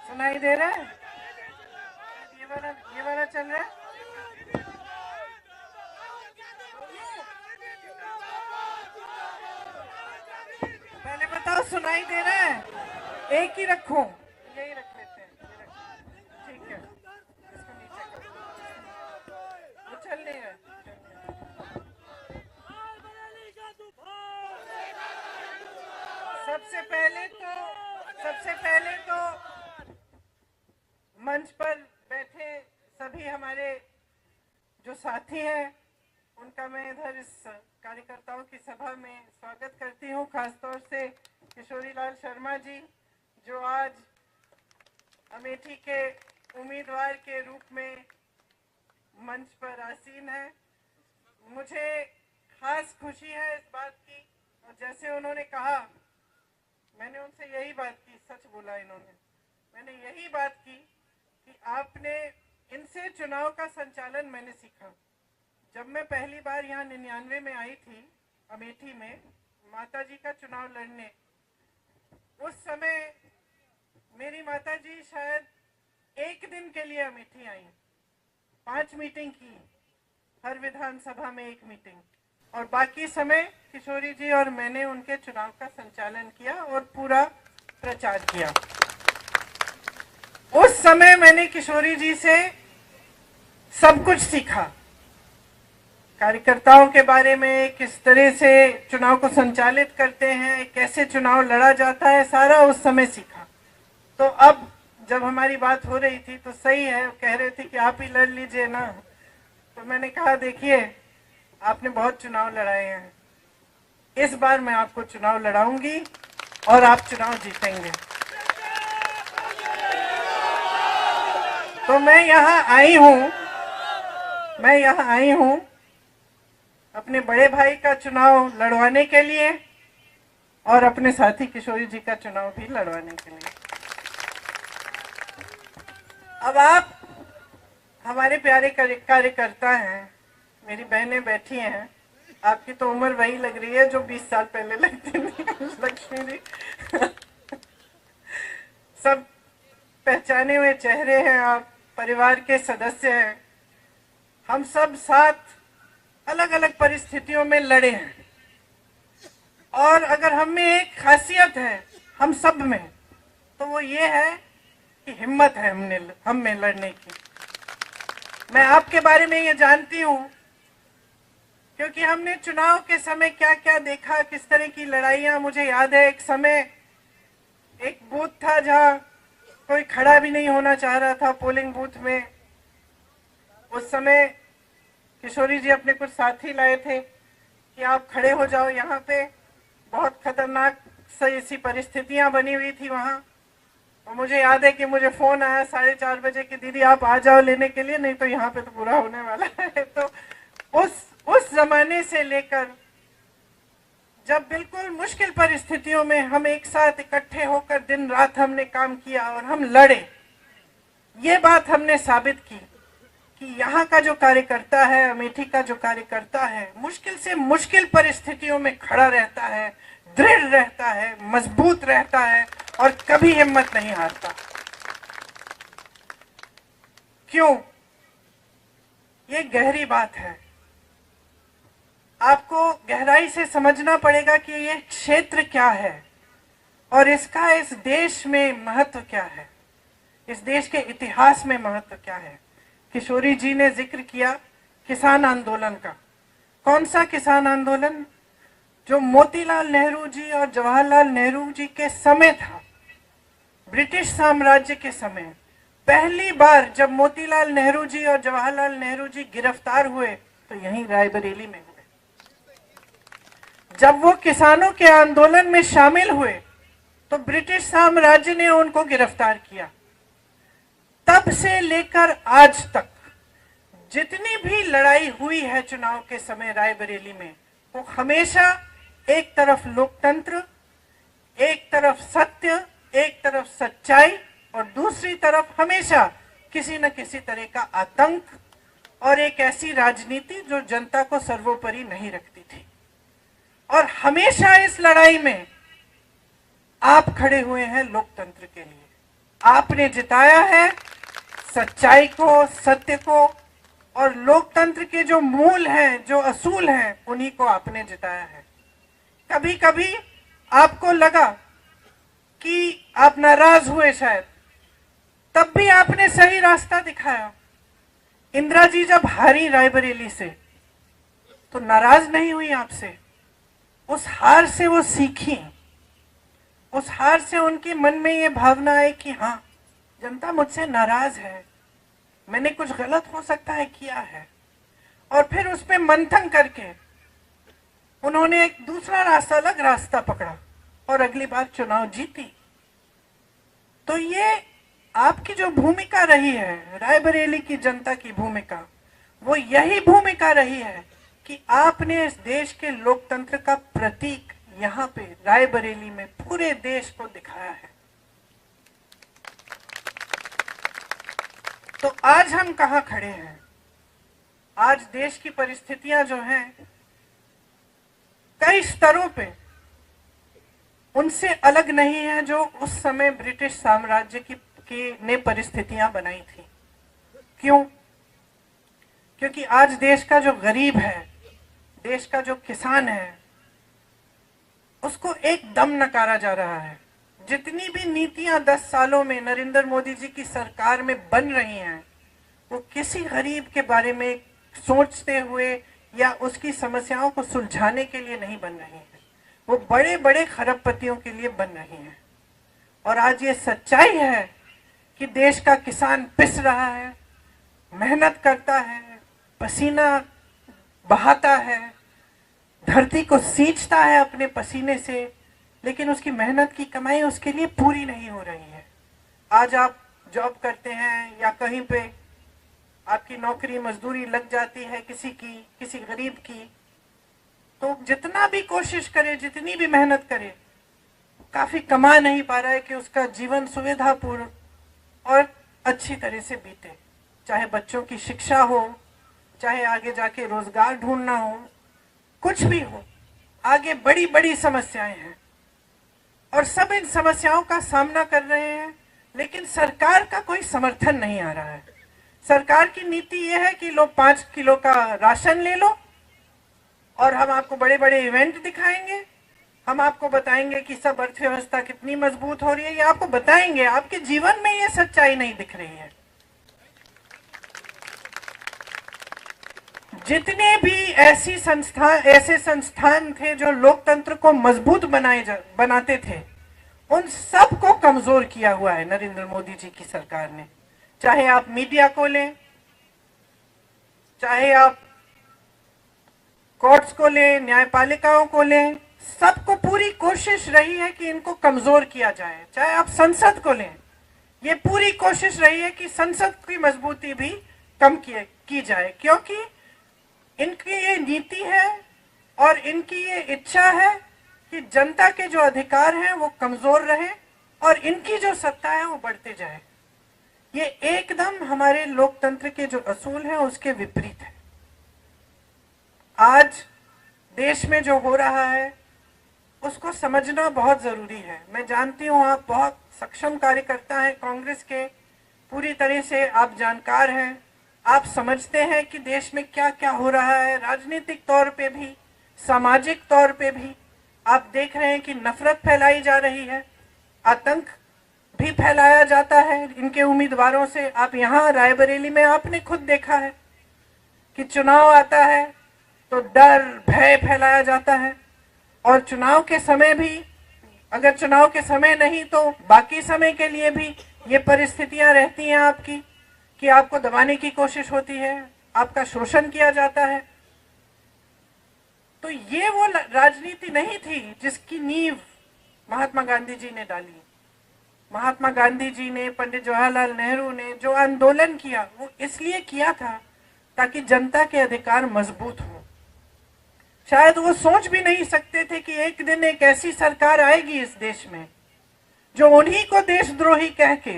सुनाई दे रहा है? ये वाला चल रहा है? पहले बताओ सुनाई दे रहा है? एक ही रखूं? यही रख लेते हैं, ठीक है। इसको नीचे करो, वो चल नहीं रहा। सबसे पहले तो मंच पर बैठे सभी हमारे जो साथी हैं उनका मैं इधर इस कार्यकर्ताओं की सभा में स्वागत करती हूं। खासतौर से किशोरी लाल शर्मा जी जो आज अमेठी के उम्मीदवार के रूप में मंच पर आसीन है। मुझे खास खुशी है इस बात की, और जैसे उन्होंने कहा, मैंने उनसे यही बात की, सच बोला इन्होंने, मैंने यही बात की कि आपने इनसे चुनाव का संचालन मैंने सीखा। जब मैं पहली बार यहाँ 99 में आई थी अमेठी में माताजी का चुनाव लड़ने, उस समय मेरी माताजी शायद एक दिन के लिए अमेठी आई, 5 मीटिंग की, हर विधानसभा में 1 मीटिंग, और बाकी समय किशोरी जी और मैंने उनके चुनाव का संचालन किया और पूरा प्रचार किया। उस समय मैंने किशोरी जी से सब कुछ सीखा, कार्यकर्ताओं के बारे में, किस तरह से चुनाव को संचालित करते हैं, कैसे चुनाव लड़ा जाता है, सारा उस समय सीखा। तो अब जब हमारी बात हो रही थी तो सही है, कह रहे थे कि आप ही लड़ लीजिए ना, तो मैंने कहा देखिए आपने बहुत चुनाव लड़ाए हैं, इस बार मैं आपको चुनाव लड़ाऊंगी और आप चुनाव जीतेंगे। तो मैं यहाँ आई हूँ अपने बड़े भाई का चुनाव लड़वाने के लिए और अपने साथी किशोरी जी का चुनाव भी लड़वाने के लिए। अब आप हमारे प्यारे कार्यकर्ता हैं, मेरी बहनें बैठी हैं, आपकी तो उम्र वही लग रही है जो 20 साल पहले लगती थी लक्ष्मी जी। सब पहचाने हुए चेहरे हैं, आप परिवार के सदस्य हैं। हम सब साथ अलग अलग परिस्थितियों में लड़े हैं, और अगर हम में एक खासियत है हम सब में, तो वो ये है कि हिम्मत है हम में लड़ने की। मैं आपके बारे में ये जानती हूँ क्योंकि हमने चुनाव के समय क्या क्या देखा, किस तरह की लड़ाइयाँ। मुझे याद है एक समय एक बूथ था जहाँ कोई खड़ा भी नहीं होना चाह रहा था पोलिंग बूथ में। उस समय किशोरी जी अपने कुछ साथी लाए थे कि आप खड़े हो जाओ यहाँ पे, बहुत खतरनाक सी परिस्थितियाँ बनी हुई थी वहाँ। और मुझे याद है कि मुझे फोन आया 4:30 बजे कि दीदी आप आ जाओ लेने के लिए, नहीं तो यहाँ पे तो बुरा होने वाला है। तो उस जमाने से लेकर जब बिल्कुल मुश्किल परिस्थितियों में हम एक साथ इकट्ठे होकर दिन रात हमने काम किया और हम लड़े, ये बात हमने साबित की कि यहाँ का जो कार्यकर्ता है, अमेठी का जो कार्यकर्ता है, मुश्किल से मुश्किल परिस्थितियों में खड़ा रहता है, दृढ़ रहता है, मजबूत रहता है और कभी हिम्मत नहीं हारता। क्यों? ये गहरी बात है, आपको गहराई से समझना पड़ेगा कि ये क्षेत्र क्या है और इसका इस देश में महत्व क्या है, इस देश के इतिहास में महत्व क्या है। किशोरी जी ने जिक्र किया किसान आंदोलन का। कौन सा किसान आंदोलन? जो मोतीलाल नेहरू जी और जवाहरलाल नेहरू जी के समय था, ब्रिटिश साम्राज्य के समय। पहली बार जब मोतीलाल नेहरू जी और जवाहरलाल नेहरू जी गिरफ्तार हुए तो यहीं रायबरेली में हुए। जब वो किसानों के आंदोलन में शामिल हुए तो ब्रिटिश साम्राज्य ने उनको गिरफ्तार किया। तब से लेकर आज तक जितनी भी लड़ाई हुई है चुनाव के समय रायबरेली में, वो हमेशा एक तरफ लोकतंत्र, एक तरफ सत्य, एक तरफ सच्चाई और दूसरी तरफ हमेशा किसी न किसी तरह का आतंक और एक ऐसी राजनीति जो जनता को सर्वोपरि नहीं रखती थी। और हमेशा इस लड़ाई में आप खड़े हुए हैं लोकतंत्र के लिए। आपने जिताया है सच्चाई को, सत्य को, और लोकतंत्र के जो मूल हैं, जो असूल हैं, उन्हीं को आपने जिताया है। कभी कभी आपको लगा कि आप नाराज हुए शायद, तब भी आपने सही रास्ता दिखाया। इंदिरा जी जब हारी रायबरेली से तो नाराज नहीं हुई आपसे, उस हार से वो सीखी, उस हार से उनके मन में ये भावना आई कि हाँ, जनता मुझसे नाराज है, मैंने कुछ गलत हो सकता है किया है, और फिर उस पर मंथन करके उन्होंने एक दूसरा रास्ता, अलग रास्ता पकड़ा और अगली बार चुनाव जीती। तो ये आपकी जो भूमिका रही है, रायबरेली की जनता की भूमिका, वो यही भूमिका रही है कि आपने इस देश के लोकतंत्र का प्रतीक यहाँ पे रायबरेली में पूरे देश को दिखाया है। तो आज हम कहाँ खड़े हैं? आज देश की परिस्थितियां जो हैं कई स्तरों पे उनसे अलग नहीं है जो उस समय ब्रिटिश साम्राज्य की ने परिस्थितियां बनाई थी। क्यों? क्योंकि आज देश का जो गरीब है, देश का जो किसान है, उसको एकदम नकारा जा रहा है। जितनी भी नीतियां 10 सालों में नरेंद्र मोदी जी की सरकार में बन रही हैं, वो किसी गरीब के बारे में सोचते हुए या उसकी समस्याओं को सुलझाने के लिए नहीं बन रही हैं, वो बड़े बड़े खरबपतियों के लिए बन रही हैं। और आज ये सच्चाई है कि देश का किसान पिस रहा है, मेहनत करता है, पसीना बहाता है, धरती को सींचता है अपने पसीने से, लेकिन उसकी मेहनत की कमाई उसके लिए पूरी नहीं हो रही है। आज आप जॉब करते हैं या कहीं पे आपकी नौकरी मजदूरी लग जाती है किसी गरीब की, तो जितना भी कोशिश करे, जितनी भी मेहनत करे, काफी कमा नहीं पा रहा है कि उसका जीवन सुविधापूर्ण और अच्छी तरह से बीते। चाहे बच्चों की शिक्षा हो, चाहे आगे जाके रोजगार ढूंढना हो, कुछ भी हो, आगे बड़ी बड़ी समस्याएं हैं और सब इन समस्याओं का सामना कर रहे हैं, लेकिन सरकार का कोई समर्थन नहीं आ रहा है। सरकार की नीति यह है कि लो 5 किलो का राशन ले लो और हम आपको बड़े बड़े इवेंट दिखाएंगे, हम आपको बताएंगे कि सब अर्थव्यवस्था कितनी मजबूत हो रही है, ये आपको बताएंगे। आपके जीवन में ये सच्चाई नहीं दिख रही है। जितने भी ऐसे संस्थान थे जो लोकतंत्र को मजबूत बनाते थे, उन सब को कमजोर किया हुआ है नरेंद्र मोदी जी की सरकार ने। चाहे आप मीडिया को लें, चाहे आप कोर्ट्स को लें, न्यायपालिकाओं को लें, सबको पूरी कोशिश रही है कि इनको कमजोर किया जाए। चाहे आप संसद को लें, ये पूरी कोशिश रही है कि संसद की मजबूती भी कम की जाए, क्योंकि इनकी ये नीति है और इनकी ये इच्छा है कि जनता के जो अधिकार हैं वो कमजोर रहे और इनकी जो सत्ता है वो बढ़ते जाए। ये एकदम हमारे लोकतंत्र के जो असूल हैं उसके विपरीत है। आज देश में जो हो रहा है उसको समझना बहुत जरूरी है। मैं जानती हूँ आप बहुत सक्षम कार्यकर्ता हैं कांग्रेस के, पूरी तरह से आप जानकार हैं, आप समझते हैं कि देश में क्या क्या हो रहा है, राजनीतिक तौर पे भी, सामाजिक तौर पे भी। आप देख रहे हैं कि नफरत फैलाई जा रही है, आतंक भी फैलाया जाता है इनके उम्मीदवारों से। आप यहाँ रायबरेली में आपने खुद देखा है कि चुनाव आता है तो डर भय फैलाया जाता है, और चुनाव के समय भी, अगर चुनाव के समय नहीं तो बाकी समय के लिए भी ये परिस्थितियां रहती हैं आपकी कि आपको दबाने की कोशिश होती है, आपका शोषण किया जाता है। तो ये वो राजनीति नहीं थी जिसकी नींव महात्मा गांधी जी ने डाली। महात्मा गांधी जी ने, पंडित जवाहरलाल नेहरू ने जो आंदोलन किया वो इसलिए किया था ताकि जनता के अधिकार मजबूत हो। शायद वो सोच भी नहीं सकते थे कि एक दिन एक ऐसी सरकार आएगी इस देश में जो उन्हीं को देशद्रोही कह के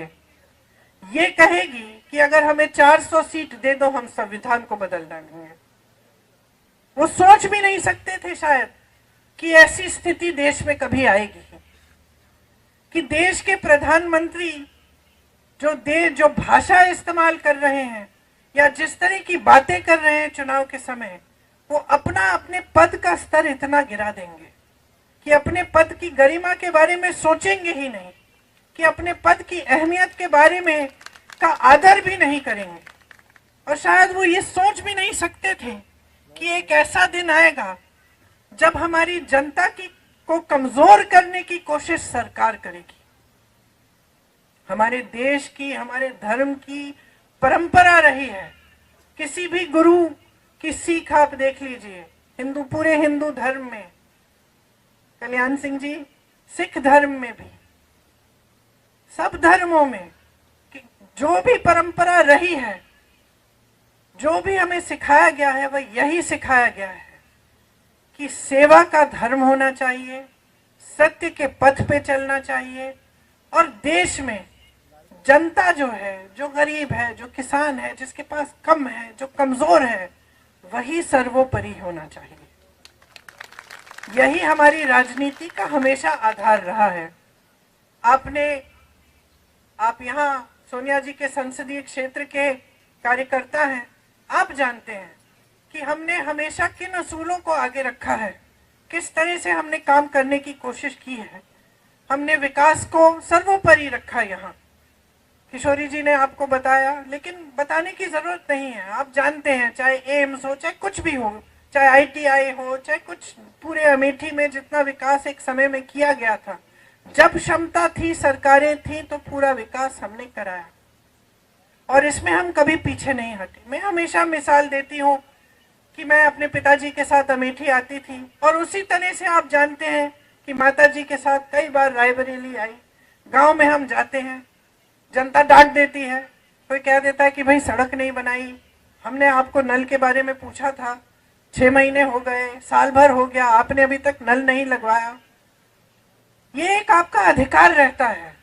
ये कहेगी कि अगर हमें 400 सीट दे दो हम संविधान को बदल डालेंगे। वो सोच भी नहीं सकते थे शायद कि ऐसी स्थिति देश में कभी आएगी कि देश के प्रधानमंत्री जो भाषा इस्तेमाल कर रहे हैं या जिस तरह की बातें कर रहे हैं चुनाव के समय, वो अपने पद का स्तर इतना गिरा देंगे कि अपने पद की गरिमा के बारे में सोचेंगे ही नहीं, कि अपने पद की अहमियत के बारे में का आदर भी नहीं करेंगे। और शायद वो ये सोच भी नहीं सकते थे कि एक ऐसा दिन आएगा जब हमारी जनता को कमजोर करने की कोशिश सरकार करेगी। हमारे देश की, हमारे धर्म की परंपरा रही है, किसी भी गुरु की सीख आप देख लीजिए, पूरे हिंदू धर्म में, कल्याण सिंह जी, सिख धर्म में भी, सब धर्मों में जो भी परंपरा रही है, जो भी हमें सिखाया गया है, वह यही सिखाया गया है कि सेवा का धर्म होना चाहिए, सत्य के पथ पे चलना चाहिए, और देश में जनता जो है, जो गरीब है, जो किसान है, जिसके पास कम है, जो कमजोर है, वही सर्वोपरि होना चाहिए। यही हमारी राजनीति का हमेशा आधार रहा है। आप यहाँ सोनिया जी के संसदीय क्षेत्र के कार्यकर्ता हैं, आप जानते हैं कि हमने हमेशा किन असूलों को आगे रखा है, किस तरह से हमने काम करने की कोशिश की है। हमने विकास को सर्वोपरि रखा। यहाँ किशोरी जी ने आपको बताया, लेकिन बताने की जरूरत नहीं है, आप जानते हैं, चाहे एम्स हो, चाहे कुछ भी हो, चाहे आईटीआई हो, चाहे कुछ, पूरे अमेठी में जितना विकास एक समय में किया गया था, जब क्षमता थी, सरकारें थी, तो पूरा विकास हमने कराया और इसमें हम कभी पीछे नहीं हटे। मैं हमेशा मिसाल देती हूँ कि मैं अपने पिताजी के साथ अमेठी आती थी और उसी तरह से आप जानते हैं कि माताजी के साथ कई बार रायबरेली आई। गांव में हम जाते हैं, जनता डांट देती है, कोई कह देता है कि भाई सड़क नहीं बनाई, हमने आपको नल के बारे में पूछा था, 6 महीने हो गए, साल भर हो गया, आपने अभी तक नल नहीं लगवाया। ये एक आपका अधिकार रहता है।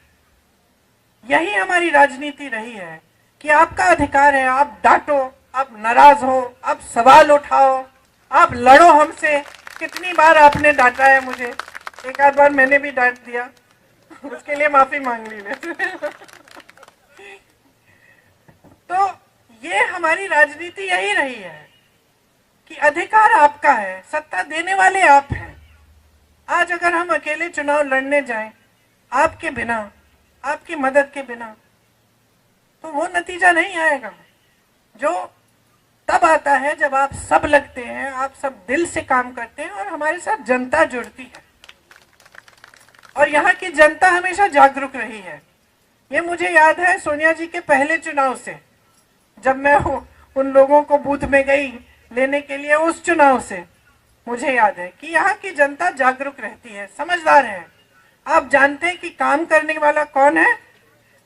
यही हमारी राजनीति रही है कि आपका अधिकार है, आप डांटो, आप नाराज हो, आप सवाल उठाओ, आप लड़ो हमसे। कितनी बार आपने डांटा है मुझे, एक आध बार मैंने भी डांट दिया, उसके लिए माफी मांग ली वैसे। तो ये हमारी राजनीति यही रही है कि अधिकार आपका है, सत्ता देने वाले आप हैं। आज अगर हम अकेले चुनाव लड़ने जाएं, आपके बिना, आपकी मदद के बिना, तो वो नतीजा नहीं आएगा जो तब आता है जब आप सब लगते हैं, आप सब दिल से काम करते हैं और हमारे साथ जनता जुड़ती है। और यहाँ की जनता हमेशा जागरूक रही है। ये मुझे याद है सोनिया जी के पहले चुनाव से, जब मैं उन लोगों को बूथ में गई लेने के लिए, उस चुनाव से मुझे याद है कि यहाँ की जनता जागरूक रहती है, समझदार है। आप जानते हैं कि काम करने वाला कौन है,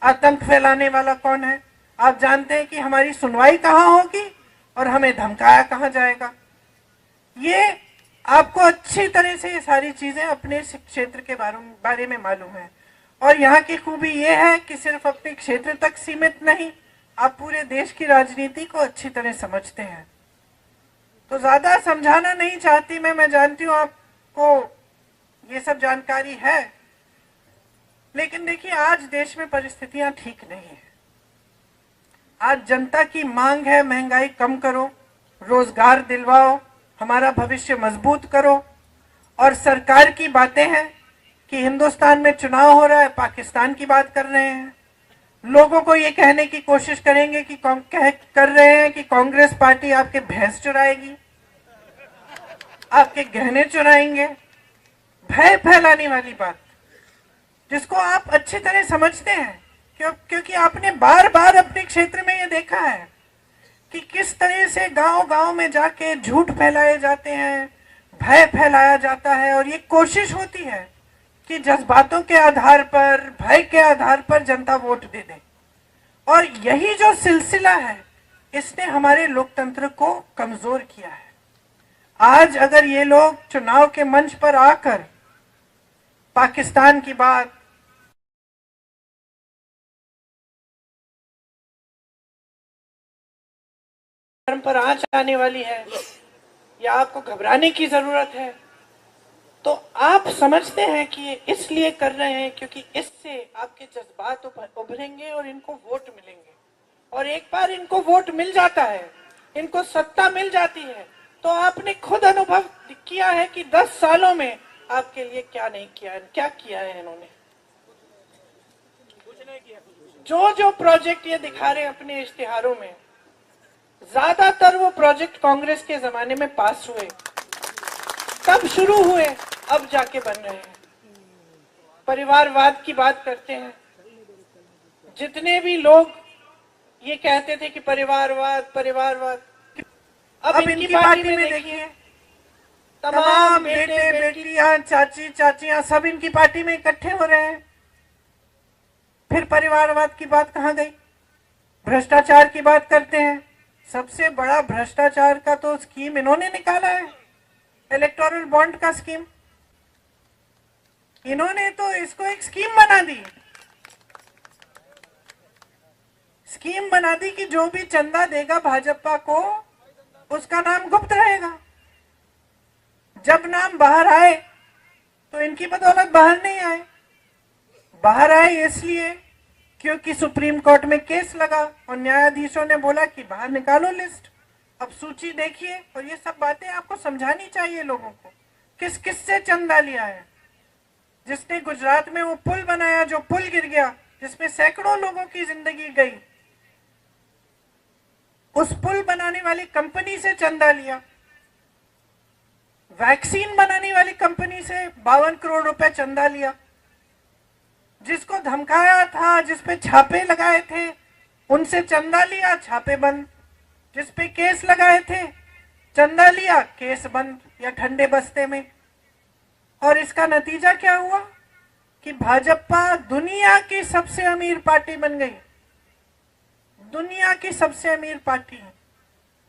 आतंक फैलाने वाला कौन है। आप जानते हैं कि हमारी सुनवाई कहाँ होगी और हमें धमकाया कहाँ जाएगा। ये आपको अच्छी तरह से ये सारी चीजें अपने क्षेत्र के बारे में मालूम है। और यहाँ की खूबी ये है कि सिर्फ अपने क्षेत्र तक सीमित नहीं, आप पूरे देश की राजनीति को अच्छी तरह समझते हैं। तो ज्यादा समझाना नहीं चाहती मैं जानती हूँ आपको ये सब जानकारी है, लेकिन देखिए आज देश में परिस्थितियां ठीक नहीं है। आज जनता की मांग है महंगाई कम करो, रोजगार दिलवाओ, हमारा भविष्य मजबूत करो। और सरकार की बातें हैं कि हिंदुस्तान में चुनाव हो रहा है, पाकिस्तान की बात कर रहे हैं। लोगों को ये कहने की कोशिश करेंगे कि कर रहे हैं कि कांग्रेस पार्टी आपके भैंस चुराएगी, आपके गहने चुराएंगे। भय फैलाने वाली बात जिसको आप अच्छी तरह समझते हैं, क्योंकि आपने बार बार अपने क्षेत्र में ये देखा है कि किस तरह से गांव गांव में जाके झूठ फैलाए जाते हैं, भय फैलाया जाता है और ये कोशिश होती है कि जज्बातों के आधार पर, भय के आधार पर जनता वोट दे दे। और यही जो सिलसिला है इसने हमारे लोकतंत्र को कमजोर किया है। आज अगर ये लोग चुनाव के मंच पर आकर पाकिस्तान की बात, पर आंच आने वाली है या आपको घबराने की जरूरत है, तो आप समझते हैं कि ये इसलिए कर रहे हैं क्योंकि इससे आपके जज्बात उभरेंगे और इनको वोट मिलेंगे। और एक बार इनको वोट मिल जाता है, इनको सत्ता मिल जाती है, तो आपने खुद अनुभव किया है कि 10 सालों में आपके लिए क्या नहीं किया है, क्या किया है इन्होंने। जो जो प्रोजेक्ट ये दिखा रहे हैं अपने इश्तिहारों में, ज्यादातर वो प्रोजेक्ट कांग्रेस के जमाने में पास हुए, तब शुरू हुए, अब जाके बन रहे हैं। परिवारवाद की बात करते हैं, जितने भी लोग ये कहते थे कि परिवारवाद परिवारवाद, अब इनकी पार्टी में देखिए तमाम बेटे बेटियां चाची चाचियां सब इनकी पार्टी में इकट्ठे हो रहे हैं। फिर परिवारवाद की बात कहां गई? भ्रष्टाचार की बात करते हैं। सबसे बड़ा भ्रष्टाचार का तो स्कीम इन्होंने निकाला है, इलेक्टोरल बॉन्ड का स्कीम। इन्होंने तो इसको एक स्कीम बना दी, स्कीम बना दी कि जो भी चंदा देगा भाजपा को उसका नाम गुप्त रहेगा। जब नाम बाहर आए तो इनकी बदौलत बाहर नहीं आए। बाहर आए इसलिए क्योंकि सुप्रीम कोर्ट में केस लगा और न्यायाधीशों ने बोला कि बाहर निकालो लिस्ट, अब सूची देखिए। और ये सब बातें आपको समझानी चाहिए लोगों को, किस किस से चंदा लिया है। जिसने गुजरात में वो पुल बनाया, जो पुल गिर गया, जिसमें सैकड़ों लोगों की जिंदगी गई, उस पुल बनाने वाली कंपनी से चंदा लिया। वैक्सीन बनाने वाली कंपनी से 52 करोड़ रुपए चंदा लिया। जिसको धमकाया था, जिसपे छापे लगाए थे, उनसे चंदा लिया, छापे बंद। जिसपे केस लगाए थे, चंदा लिया, केस बंद या ठंडे बस्ते में। और इसका नतीजा क्या हुआ कि भाजपा दुनिया की सबसे अमीर पार्टी बन गई। दुनिया की सबसे अमीर पार्टी है।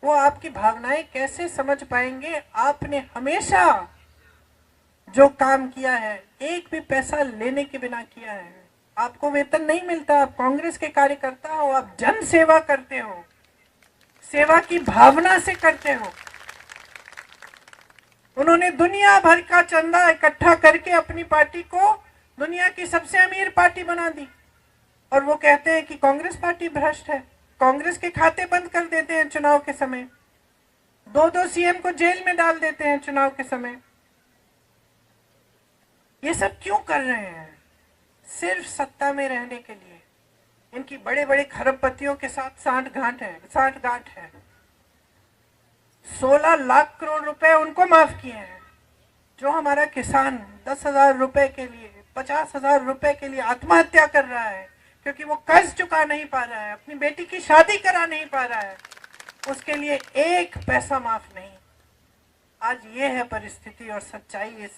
वो आपकी भावनाएं कैसे समझ पाएंगे? आपने हमेशा जो काम किया है एक भी पैसा लेने के बिना किया है। आपको वेतन नहीं मिलता, आप कांग्रेस के कार्यकर्ता हो, आप जन सेवा करते हो, सेवा की भावना से करते हो। उन्होंने दुनिया भर का चंदा इकट्ठा करके अपनी पार्टी को दुनिया की सबसे अमीर पार्टी बना दी। और वो कहते हैं कि कांग्रेस पार्टी भ्रष्ट है, कांग्रेस के खाते बंद कर देते हैं चुनाव के समय, 2-2 सीएम को जेल में डाल देते हैं चुनाव के समय। ये सब क्यों कर रहे हैं? सिर्फ सत्ता में रहने के लिए। इनकी बड़े बड़े खरबपतियों के साथ सांठगांठ है। 16 लाख करोड़ रुपए उनको माफ किए हैं। जो हमारा किसान 10,000 रुपए के लिए, 50,000 रुपए के लिए आत्महत्या कर रहा है क्योंकि वो कर्ज चुका नहीं पा रहा है, अपनी बेटी की शादी करा नहीं पा रहा है, उसके लिए एक पैसा माफ नहीं। आज ये है परिस्थिति और सच्चाई इस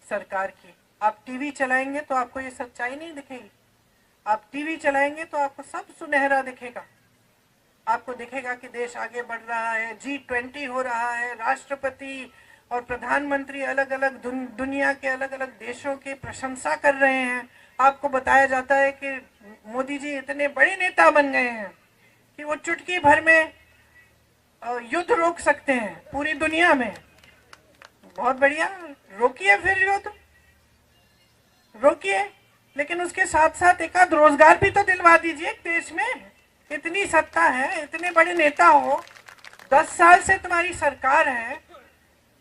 सरकार की। आप टीवी चलाएंगे तो आपको ये सच्चाई नहीं दिखेगी। आप टीवी चलाएंगे तो आपको सब सुनहरा दिखेगा। आपको दिखेगा कि देश आगे बढ़ रहा है, G20 हो रहा है, राष्ट्रपति और प्रधानमंत्री अलग अलग दुनिया के अलग अलग देशों की प्रशंसा कर रहे हैं। आपको बताया जाता है कि मोदी जी इतने बड़े नेता बन गए हैं कि वो चुटकी भर में युद्ध रोक सकते हैं पूरी दुनिया में। बहुत बढ़िया, रोकिए, फिर युद्ध रोकिए, लेकिन उसके साथ साथ एक आध रोजगार भी तो दिलवा दीजिए देश में। इतनी सत्ता है, इतने बड़े नेता हो, 10 साल से तुम्हारी सरकार है,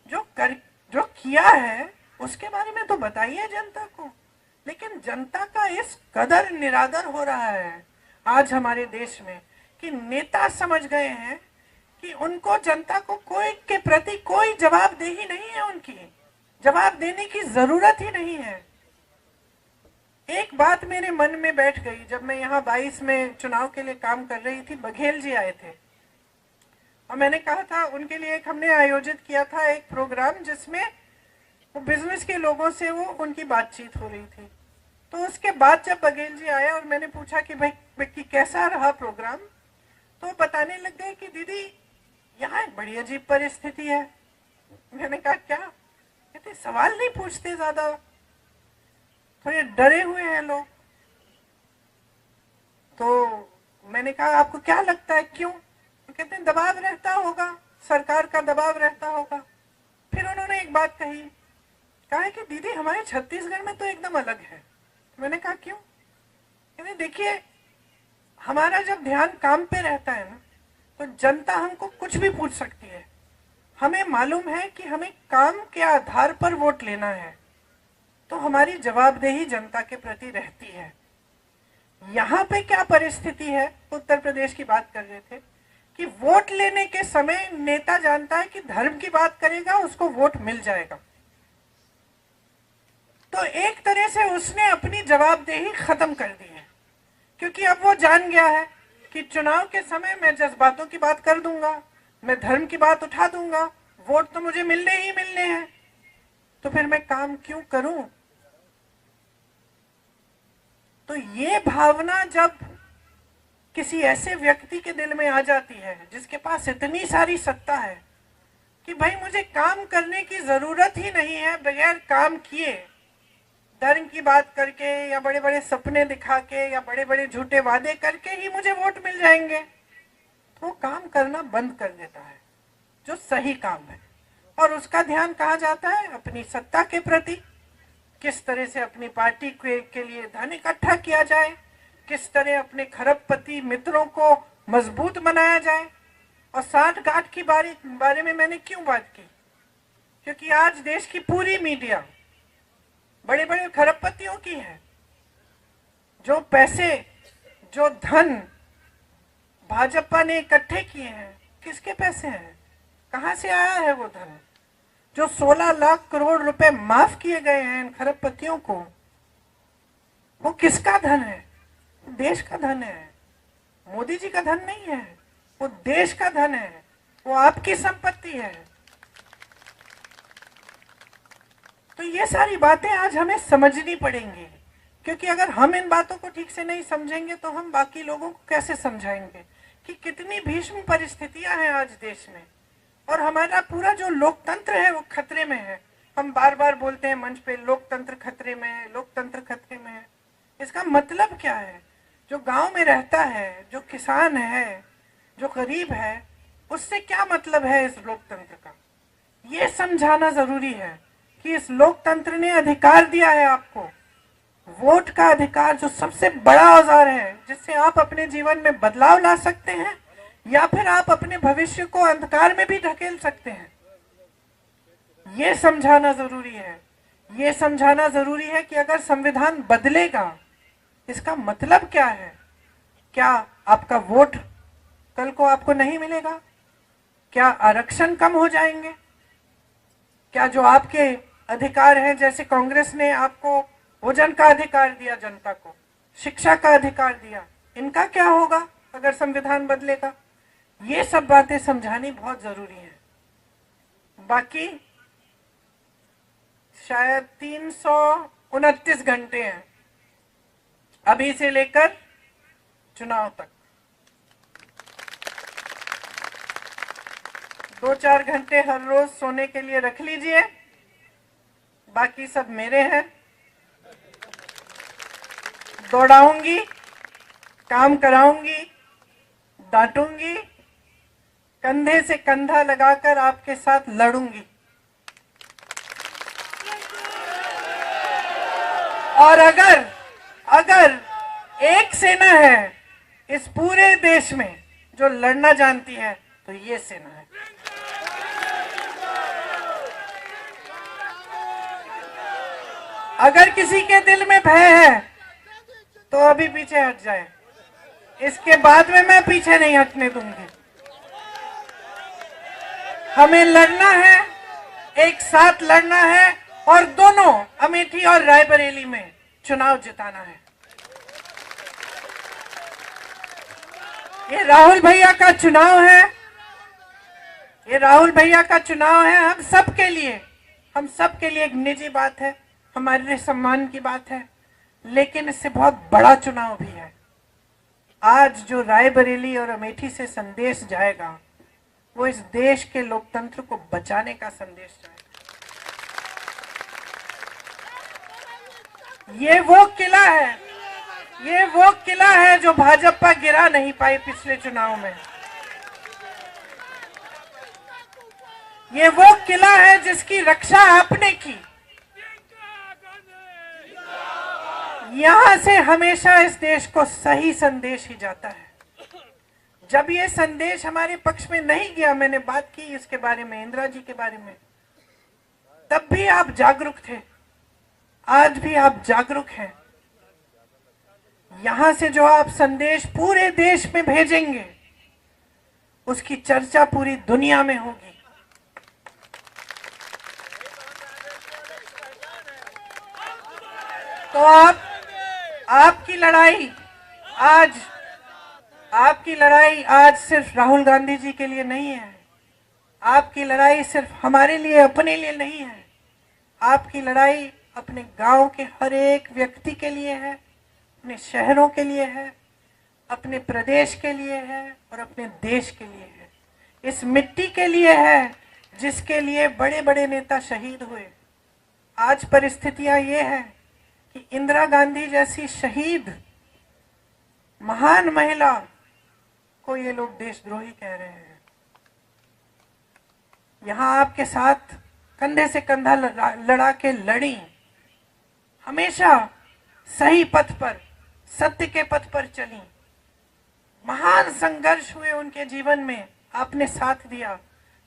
जो किया है उसके बारे में तो बताइए जनता को। लेकिन जनता का इस कदर निरादर हो रहा है आज हमारे देश में कि नेता समझ गए हैं कि उनको जनता को कोई के प्रति कोई जवाबदेही नहीं है, उनकी जवाब देने की जरूरत ही नहीं है। एक बात मेरे मन में बैठ गई, जब मैं यहाँ 22 में चुनाव के लिए काम कर रही थी, बघेल जी आए थे और मैंने कहा था उनके लिए हमने आयोजित किया था एक प्रोग्राम जिसमें वो बिजनेस के लोगों से वो उनकी बातचीत हो रही थी। तो उसके बाद जब बघेल जी आए और मैंने पूछा कि भाई कैसा रहा प्रोग्राम, तो बताने लग गए कि दीदी यहाँ एक बड़ी अजीब परिस्थिति है। मैंने कहा क्या? कहते सवाल नहीं पूछते, ज्यादा थोड़े डरे हुए हैं लोग। तो मैंने कहा आपको क्या लगता है क्यों? तो कहते हैं दबाव रहता होगा, सरकार का दबाव रहता होगा। फिर उन्होंने एक बात कही, कहा है कि दीदी हमारे छत्तीसगढ़ में तो एकदम अलग है। मैंने कहा क्यों? कहते देखिए हमारा जब ध्यान काम पे रहता है ना, तो जनता हमको कुछ भी पूछ सकती है। हमें मालूम है कि हमें काम के आधार पर वोट लेना है, तो हमारी जवाबदेही जनता के प्रति रहती है। यहाँ पे क्या परिस्थिति है, उत्तर प्रदेश की बात कर रहे थे कि वोट लेने के समय नेता जानता है कि धर्म की बात करेगा उसको वोट मिल जाएगा, तो एक तरह से उसने अपनी जवाबदेही खत्म कर दी है। क्योंकि अब वो जान गया है कि चुनाव के समय मैं जज्बातों की बात कर दूंगा, मैं धर्म की बात उठा दूंगा, वोट तो मुझे मिलने ही मिलने हैं, तो फिर मैं काम क्यों करूं? तो ये भावना जब किसी ऐसे व्यक्ति के दिल में आ जाती है जिसके पास इतनी सारी सत्ता है कि भाई मुझे काम करने की जरूरत ही नहीं है, बगैर काम किए धर्म की बात करके या बड़े बड़े सपने दिखा के या बड़े बड़े झूठे वादे करके ही मुझे वोट मिल जाएंगे, तो वो काम करना बंद कर देता है जो सही काम है। और उसका ध्यान कहाँ जाता है? अपनी सत्ता के प्रति, किस तरह से अपनी पार्टी के लिए धन इकट्ठा किया जाए, किस तरह अपने खरबपति मित्रों को मजबूत बनाया जाए। और साठ गांठ की बारे में मैंने क्यों बात की? क्योंकि आज देश की पूरी मीडिया बड़े बड़े खरबपतियों की है। जो पैसे, जो धन भाजपा ने इकट्ठे किए हैं, किसके पैसे हैं? कहां से आया है वो धन? जो 16 लाख करोड़ रुपए माफ किए गए हैं इन खरबपतियों को, वो किसका धन है? देश का धन है। मोदी जी का धन नहीं है, वो देश का धन है, वो आपकी संपत्ति है। तो ये सारी बातें आज हमें समझनी पड़ेंगी, क्योंकि अगर हम इन बातों को ठीक से नहीं समझेंगे तो हम बाकी लोगों को कैसे समझाएंगे कि कितनी भीषण परिस्थितियां हैं आज देश में, और हमारा पूरा जो लोकतंत्र है वो खतरे में है। हम बार बार बोलते हैं मंच पे लोकतंत्र खतरे में है, लोकतंत्र खतरे में है। इसका मतलब क्या है? जो गांव में रहता है, जो किसान है, जो गरीब है, उससे क्या मतलब है इस लोकतंत्र का? ये समझाना जरूरी है कि इस लोकतंत्र ने अधिकार दिया है आपको, वोट का अधिकार, जो सबसे बड़ा औजार है जिससे आप अपने जीवन में बदलाव ला सकते हैं या फिर आप अपने भविष्य को अंधकार में भी ढकेल सकते हैं। ये समझाना जरूरी है। ये समझाना जरूरी है कि अगर संविधान बदलेगा, इसका मतलब क्या है? क्या आपका वोट कल को आपको नहीं मिलेगा? क्या आरक्षण कम हो जाएंगे? क्या जो आपके अधिकार हैं, जैसे कांग्रेस ने आपको भोजन का अधिकार दिया, जनता को शिक्षा का अधिकार दिया, इनका क्या होगा अगर संविधान बदलेगा? ये सब बातें समझानी बहुत जरूरी है। बाकी शायद 329 घंटे हैं अभी से लेकर चुनाव तक। 2-4 घंटे हर रोज सोने के लिए रख लीजिए, बाकी सब मेरे हैं। दौड़ाऊंगी, काम कराऊंगी, डांटूंगी, कंधे से कंधा लगाकर आपके साथ लड़ूंगी। और अगर एक सेना है इस पूरे देश में जो लड़ना जानती है, तो ये सेना है। अगर किसी के दिल में भय है तो अभी पीछे हट जाए, इसके बाद में मैं पीछे नहीं हटने दूंगी। हमें लड़ना है, एक साथ लड़ना है, और दोनों अमेठी और रायबरेली में चुनाव जिताना है। ये राहुल भैया का चुनाव है, ये राहुल भैया का चुनाव है हम सबके लिए। हम सबके लिए एक निजी बात है, हमारे लिए सम्मान की बात है, लेकिन इससे बहुत बड़ा चुनाव भी है। आज जो रायबरेली और अमेठी से संदेश जाएगा वो इस देश के लोकतंत्र को बचाने का संदेश जाएगा। ये वो किला है, ये वो किला है जो भाजपा गिरा नहीं पाई पिछले चुनाव में। ये वो किला है जिसकी रक्षा आपने की। यहां से हमेशा इस देश को सही संदेश ही जाता है। जब ये संदेश हमारे पक्ष में नहीं गया, मैंने बात की इसके बारे में, इंदिरा जी के बारे में, तब भी आप जागरूक थे, आज भी आप जागरूक हैं। यहां से जो आप संदेश पूरे देश में भेजेंगे उसकी चर्चा पूरी दुनिया में होगी। तो आपकी लड़ाई आज सिर्फ राहुल गांधी जी के लिए नहीं है। आपकी लड़ाई सिर्फ हमारे लिए, अपने लिए नहीं है। आपकी लड़ाई अपने गांव के हर एक व्यक्ति के लिए है, अपने शहरों के लिए है, अपने प्रदेश के लिए है और अपने देश के लिए है। इस मिट्टी के लिए है जिसके लिए बड़े बड़े नेता शहीद हुए। आज परिस्थितियां ये है कि इंदिरा गांधी जैसी शहीद महान महिला को ये लोग देशद्रोही कह रहे हैं। यहां आपके साथ कंधे से कंधा लड़ा के लड़ी, हमेशा सही पथ पर, सत्य के पथ पर चली। महान संघर्ष हुए उनके जीवन में, आपने साथ दिया।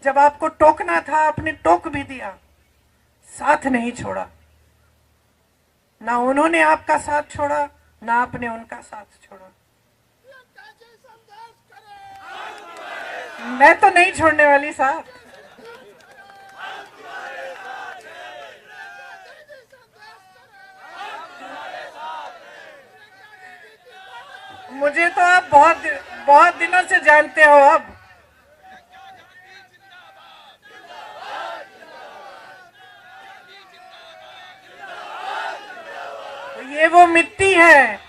जब आपको टोकना था आपने टोक भी दिया, साथ नहीं छोड़ा। ना उन्होंने आपका साथ छोड़ा, ना आपने उनका साथ छोड़ा। मैं तो नहीं छोड़ने वाली साहब। मुझे तो आप बहुत दिनों से जानते हो। अब ये वो मिट्टी है,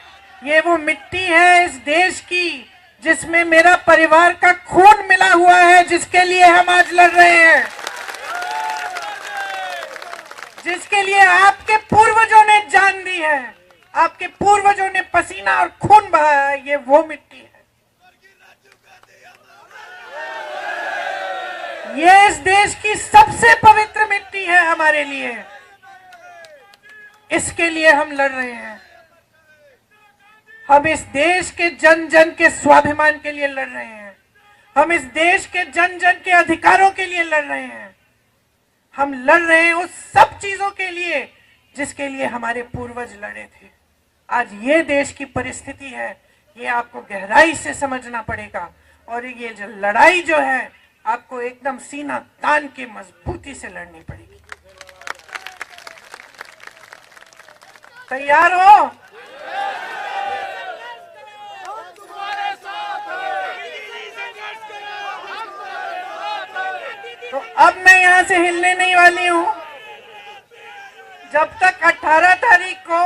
ये वो मिट्टी है इस देश की जिसमें मेरा परिवार का खून मिला हुआ है, जिसके लिए हम आज लड़ रहे हैं, जिसके लिए आपके पूर्वजों ने जान दी है, आपके पूर्वजों ने पसीना और खून बहाया है। ये वो मिट्टी है, ये इस देश की सबसे पवित्र मिट्टी है हमारे लिए। इसके लिए हम लड़ रहे हैं। हम इस देश के जन जन के स्वाभिमान के लिए लड़ रहे हैं। हम इस देश के जन जन के अधिकारों के लिए लड़ रहे हैं। हम लड़ रहे हैं उस सब चीजों के लिए जिसके लिए हमारे पूर्वज लड़े थे। आज ये देश की परिस्थिति है, ये आपको गहराई से समझना पड़ेगा। और ये जो लड़ाई जो है आपको एकदम सीना तान के मजबूती से लड़नी पड़ेगी। तैयार हो? तो अब मैं यहां से हिलने नहीं वाली हूं जब तक 18 तारीख को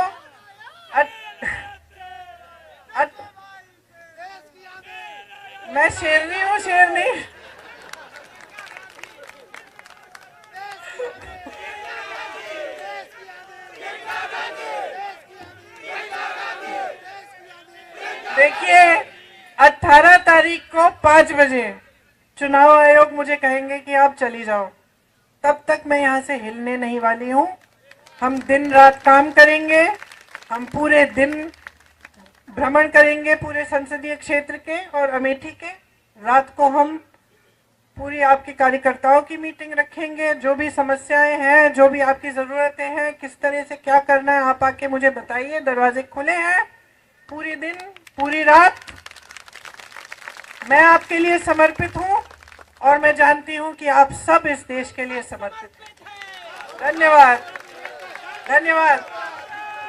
मैं शेरनी हूं, शेरनी। देखिए 18 तारीख को 5 बजे चुनाव आयोग मुझे कहेंगे कि आप चली जाओ। तब तक मैं यहाँ से हिलने नहीं वाली हूँ। हम दिन रात काम करेंगे, हम पूरे दिन भ्रमण करेंगे पूरे संसदीय क्षेत्र के और अमेठी के। रात को हम पूरी आपके कार्यकर्ताओं की मीटिंग रखेंगे। जो भी समस्याएं हैं, जो भी आपकी ज़रूरतें हैं, किस तरह से क्या करना है, आप आके मुझे बताइए। दरवाजे खुले हैं पूरी दिन पूरी रात। मैं आपके लिए समर्पित हूं और मैं जानती हूं कि आप सब इस देश के लिए समर्पित हैं। धन्यवाद, धन्यवाद।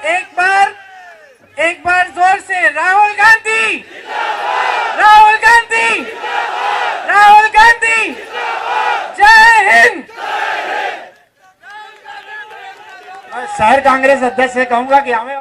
एक बार जोर से राहुल गांधी, राहुल गांधी, राहुल गांधी, जय हिंद। शहर कांग्रेस अध्यक्ष से कहूंगा कि हमें